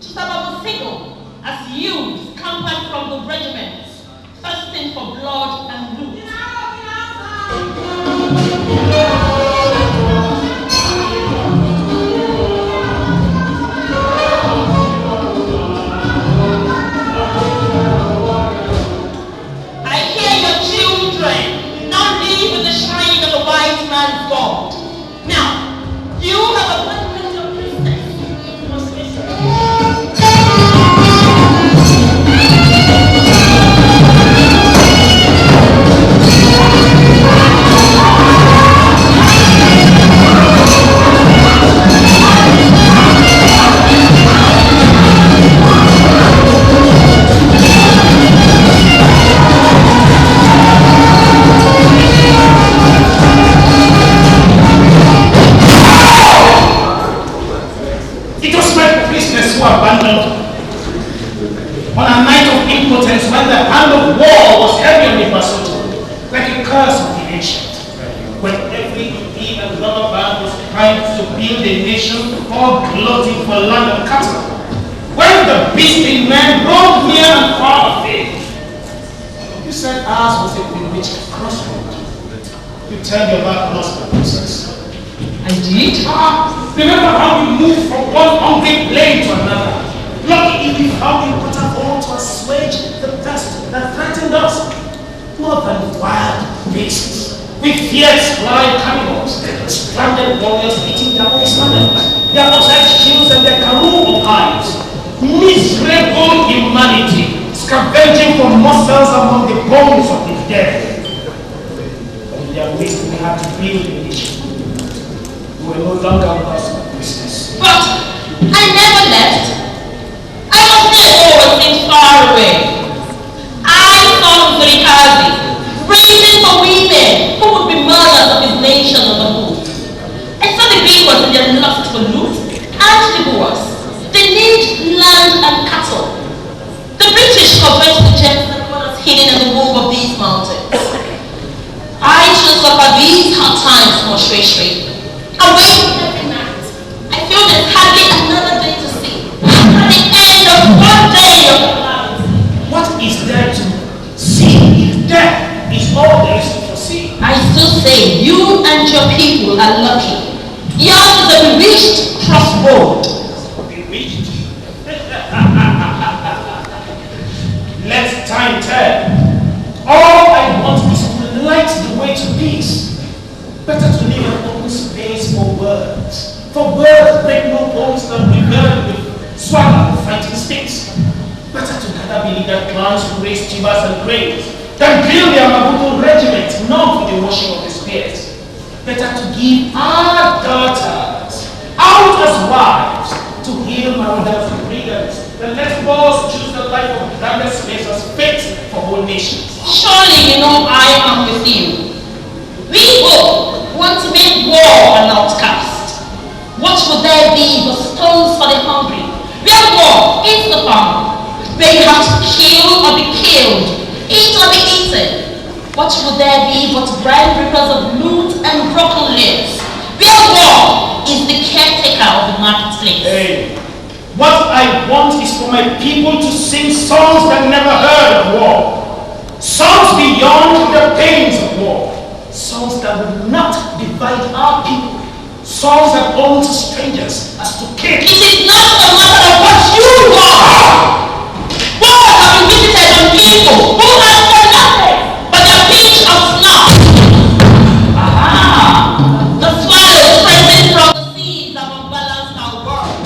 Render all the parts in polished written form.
to serve signal as youths scampered from the regiments, thirsting for blood and loot. I hear your children now live with the shining of the white man's God. Now, you have abandoned your priestess. You must listen. Who abandoned on a night of impotence when the hand of war was heavy on the Basotho, like a curse of the ancient, when every thief and robber band was trying to build a nation all gloating for land and cattle, when the beast in men roamed near and far away. You said ours was a bewitched crossroad. You turned your back on us, my princess. I did? Remember how we moved from one hungry plain to another. Lucky if you found a waterfall to assuage the thirst that threatened us. More than wild beasts. We feared sly cannibals, stranded warriors eating their own stomachs, their outside shields and their karoo of hides. Miserable humanity, scavenging for muscles among the bones of the dead. But in their waste we had to build a nation. We were no longer with us for business. But I never left. I was there always seemed far away. I saw Zurikazi raising for women who would be mothers of his nation on the move. I saw the beavers in their lust for loot and the Boers. They need land and cattle. The British covered the gems that were hidden in the womb of these mountains. I shall suffer these hard times more straight. Awake every night. I feel there's hardly another day to see. At the end of one day of our lives. What is there to see? Death is all there is to foresee. I still say you and your people are lucky. Yours is a bewitched crossroad. Bewitched? Let time tell. All I want is to light the way to peace. Better to leave an open space for words. For words break no bones that rebel with swagger and fighting sticks. Better to gather beleaguered clans who raise tubers and cranes than drill their Mabutu regiment known for the washing of the spears. Better to give our daughters out as wives to heal marauders and brigands than let wars choose the life of branded slaves as fate for whole nations. Surely you know I am with you. We both want to make war an outcast. What would there be but stones for the hungry? Where war is the farm. Where you have to kill or be killed, eat or be eaten. What would there be but brand reapers of loot and broken limbs? Where war is the caretaker of the marketplace. Hey, what I want is for my people to sing songs that never heard of war. Songs beyond the pains of war. Songs that will not divide our people. Songs that own to strangers as to kill. It is not a matter of what you want. Wars have been visited on people who have done nothing but their pinch of snuff. Aha! The swallows present from the seas have unbalanced our world.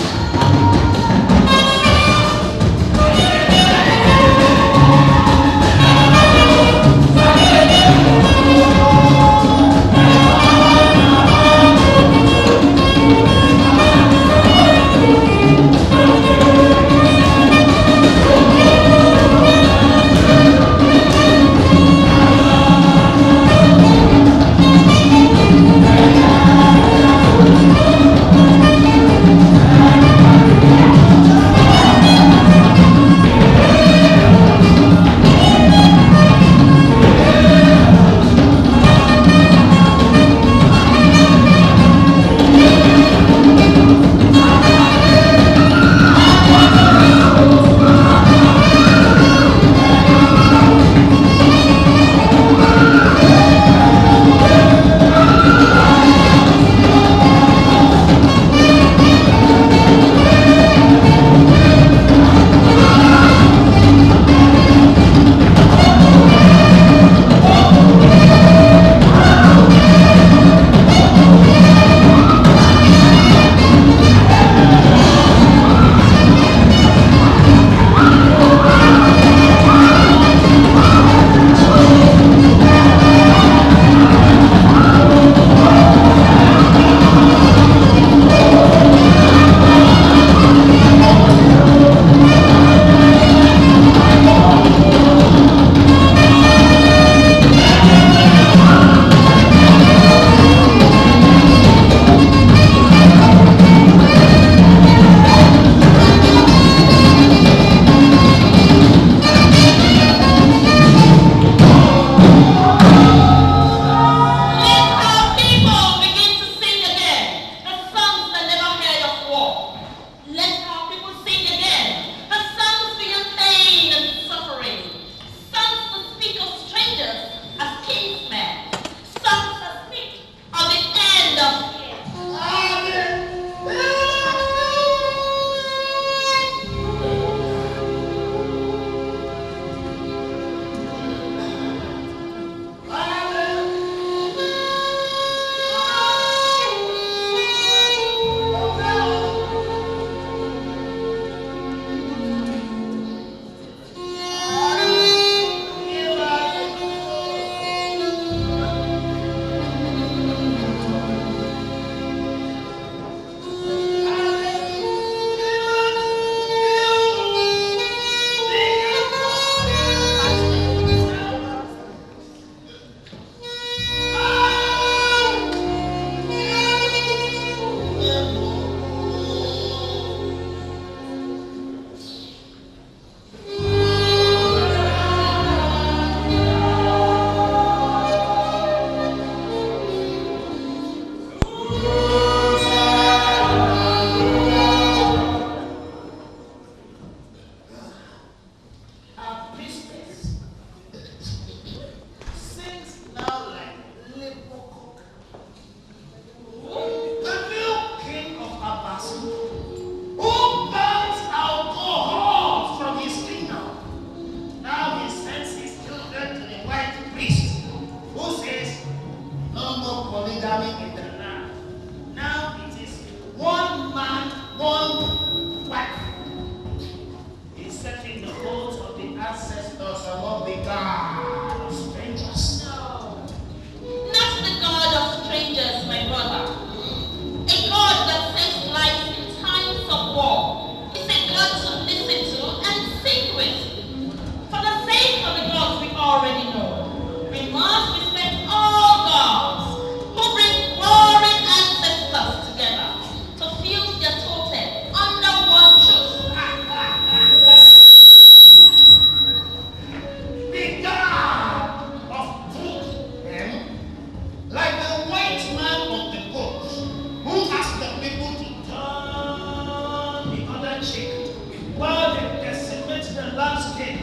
cheek while they decimate the landscape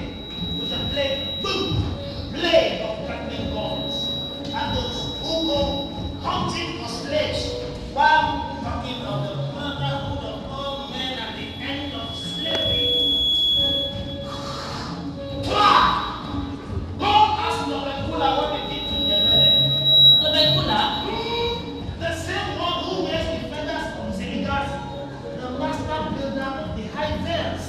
with a blade of crackling guns, and those who go hunting for slaves while talking of the brotherhood of all men and the end of slavery. Go ask Nobekula what they did to Nyemere. Nobekula? The same one who wears the feathers from Zeligas, the master builder of the high veils.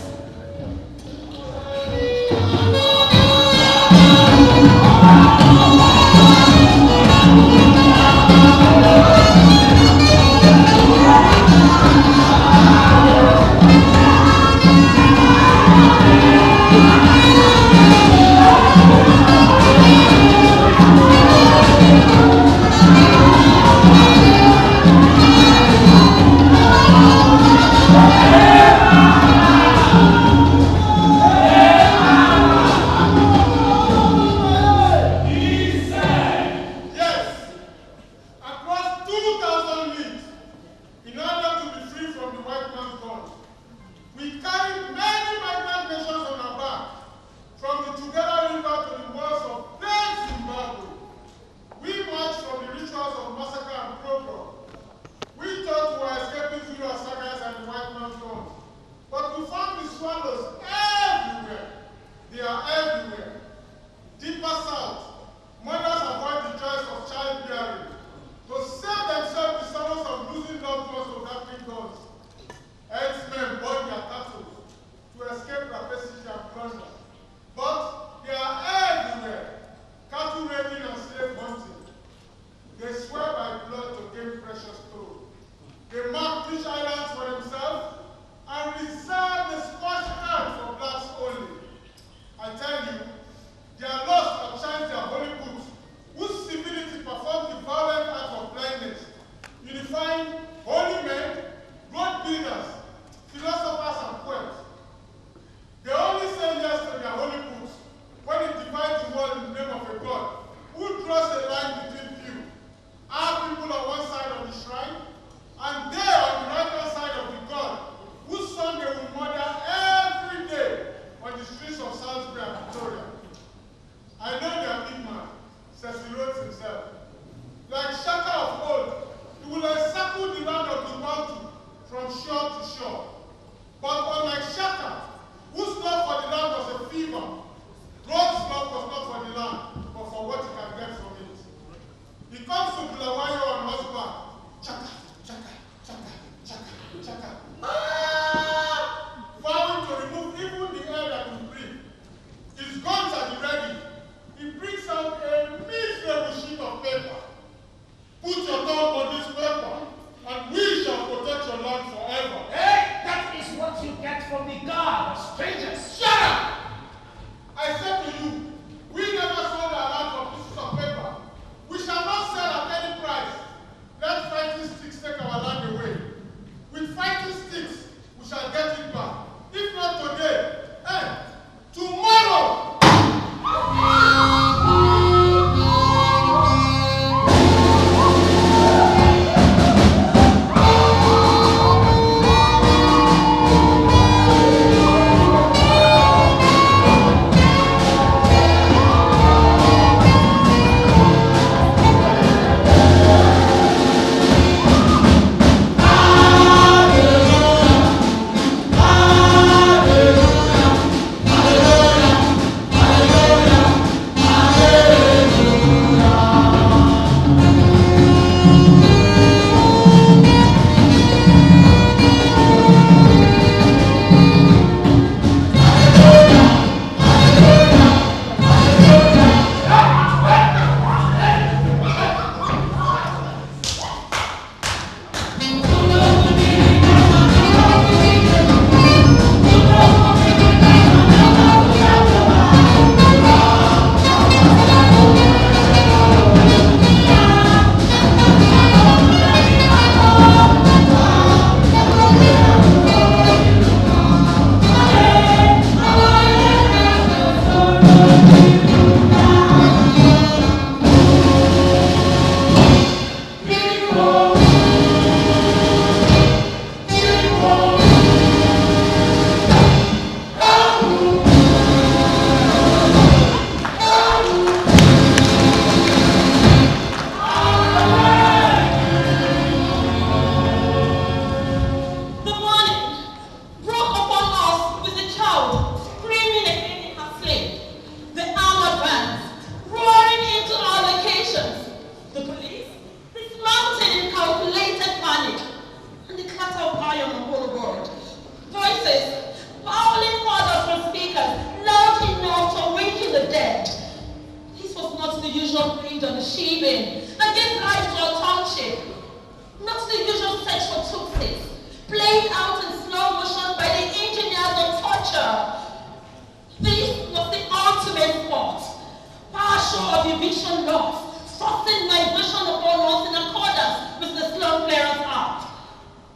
issue of eviction laws, forcing migration upon us in accordance with the slum clearance act.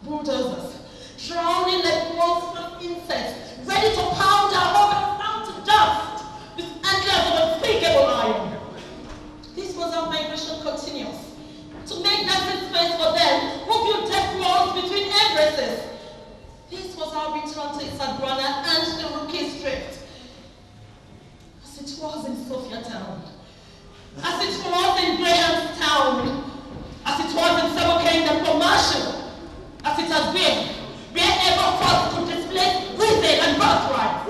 Bulldozers, drowning like monstrous insects, ready to pound our homes down to dust with antlers of unspeakable iron. This was how migration continues, to make dancing space for them who built death walls between embraces. This was our return to Isagrana and the Rookie Street. As it was in Sophiatown, as it was in Grahamstown, as it was in Sabokain and Commercial, as it has been, wherever force could displace reason and birthright.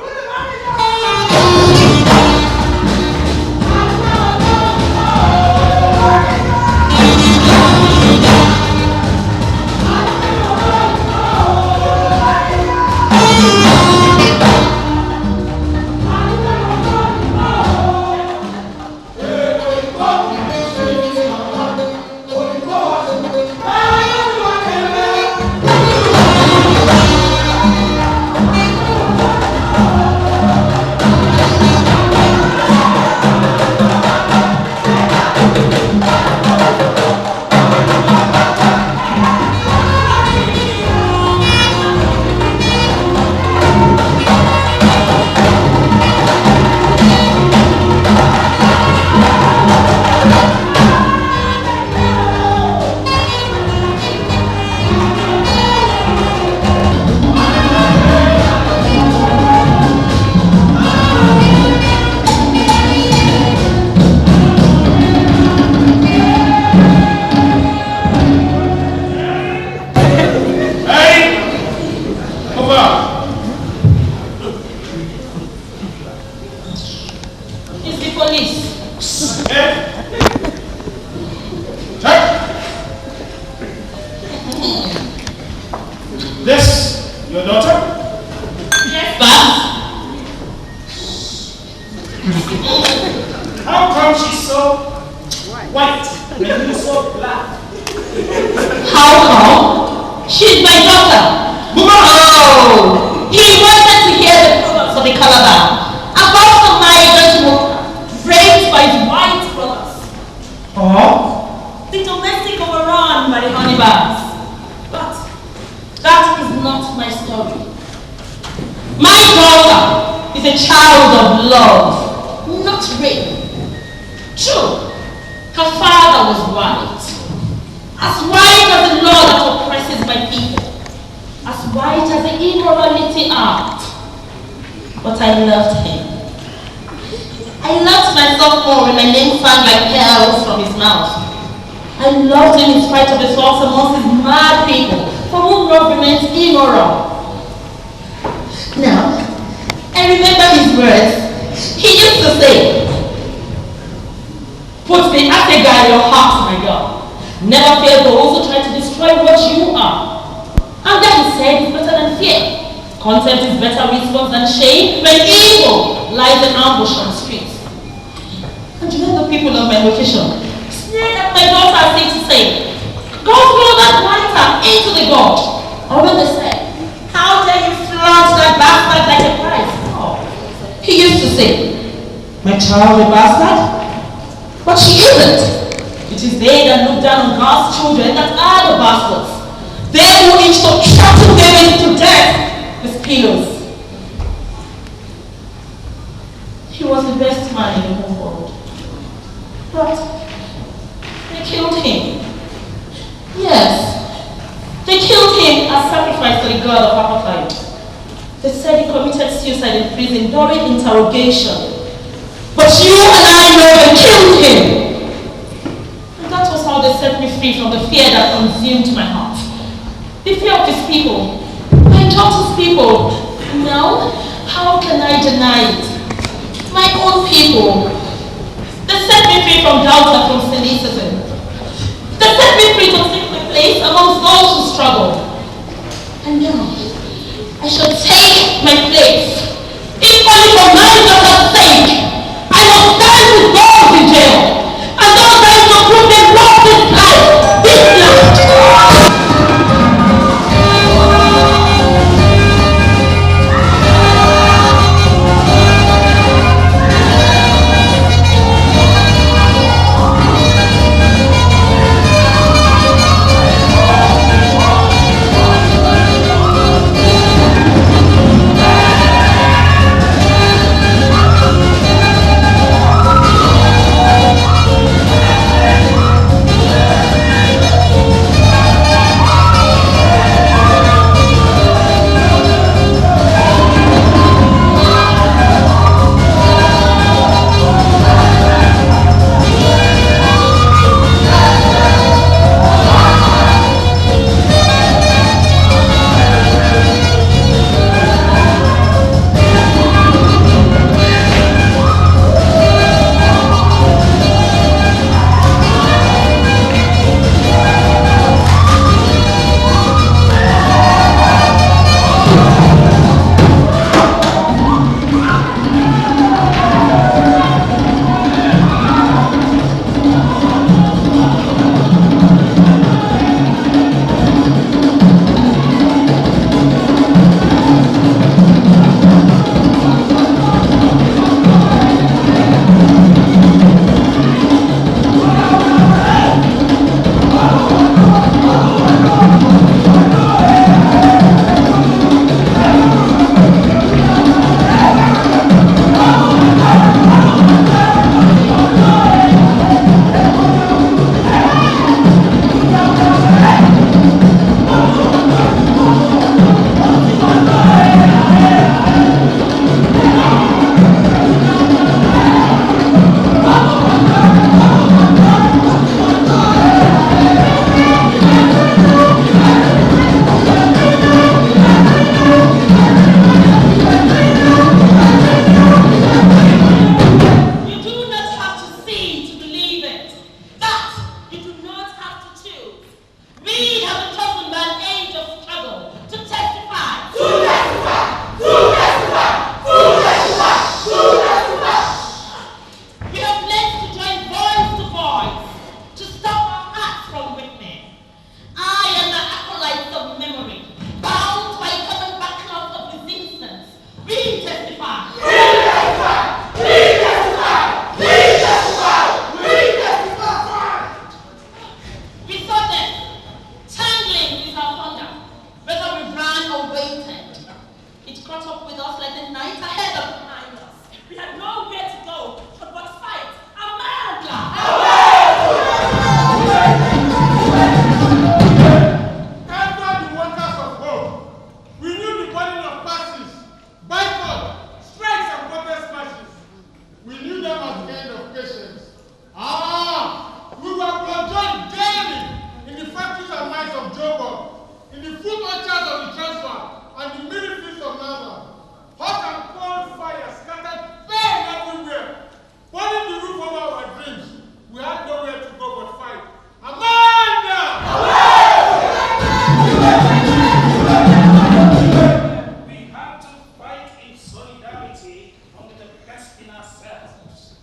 take only the best in ourselves,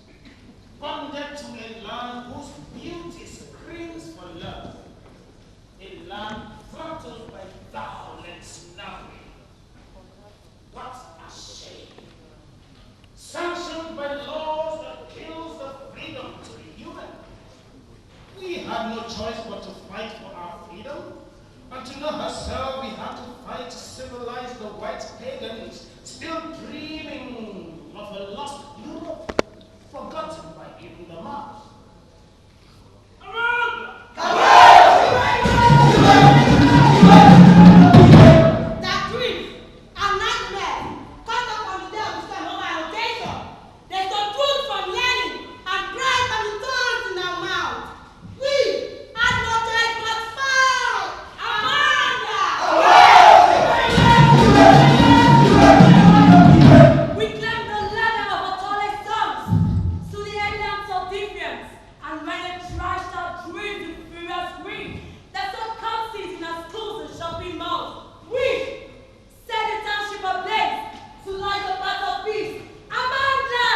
bonded to a land whose beauty screams for love, a land throttled by violence now. What a shame. Sanctioned by laws that kills the freedom to be human. We had no choice but to fight for our freedom. And to know herself, we had to fight to civilize the white pagans, still dreaming of a lost Europe, forgotten by even the Mars. That dreams and nightmares caught up on the day of the normal annotation. There's no truth from learning and pride from the thorns in our mouth. We had no choice but fight. Amanda! We climbed the ladder of our tallest sons to the islands of difference, and when they trashed our dreams with furious greed, that's what comes in our schools and shopping malls. We set the township ablaze to light the path of peace. Amanda!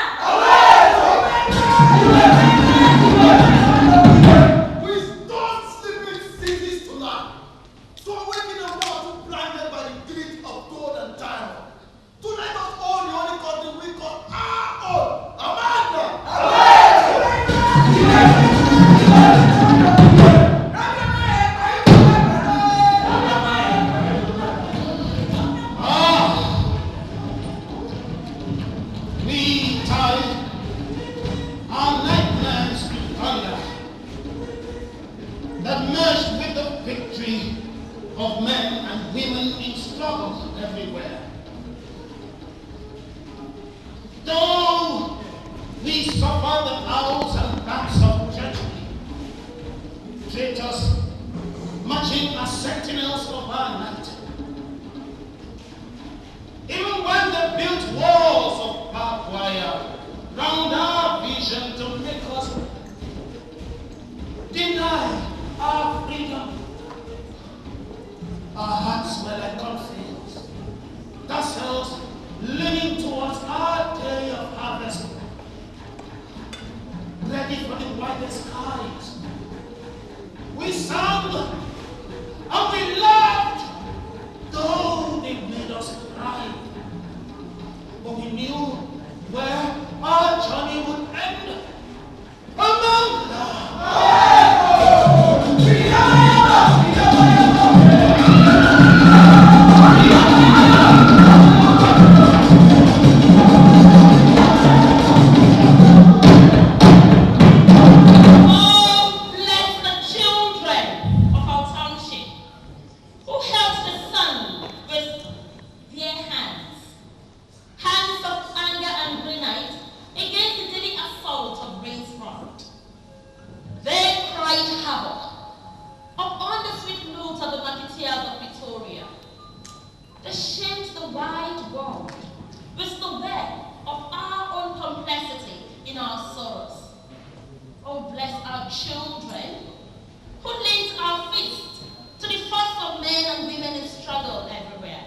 We stole sleeping cities tonight, to awaken a world too blinded by the greed of gold and diamond, to let us own the only country we call our own. Amanda! We tied our nightmares to thunder that merged with the victory of men and women in struggle everywhere. Though we suffer the owls and bats of treachery, traitors marching as sentinels of our night. Even when they built walls of barbed wire round our vision to make us deny our freedom, our hearts were like cornfields, ourselves leaning towards our day of harvest, ready for the widest skies. We sang and we laughed, though they made us cry. But we knew where our journey would end. Amanda! Oh, bless the children of our township who held the sun with their hands. Hands of anger and granite against the daily assault of rain's front. They cried havoc upon the sweet notes of the marketeers of Victoria. They shamed the wide world with the web of our own complexity in our sorrows. Oh, bless our children who linked our feast to the thoughts of men and women in struggle everywhere.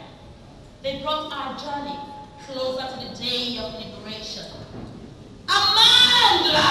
They brought our journey closer to the day of liberation. Amanda!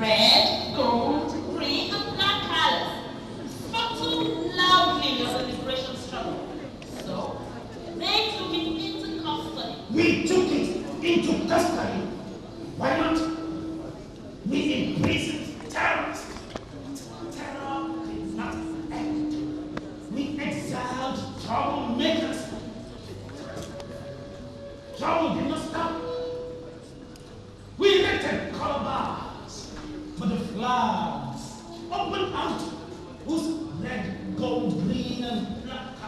red, gold, green, and black colors spoke too loudly of the liberation struggle. So, they took it into custody. We took it into custody. Why not? We imprisoned terrorists. Terror did not end. We exiled troublemakers. Trouble did not stop. We erected color bars for the flags, open out, whose red, gold, green, and black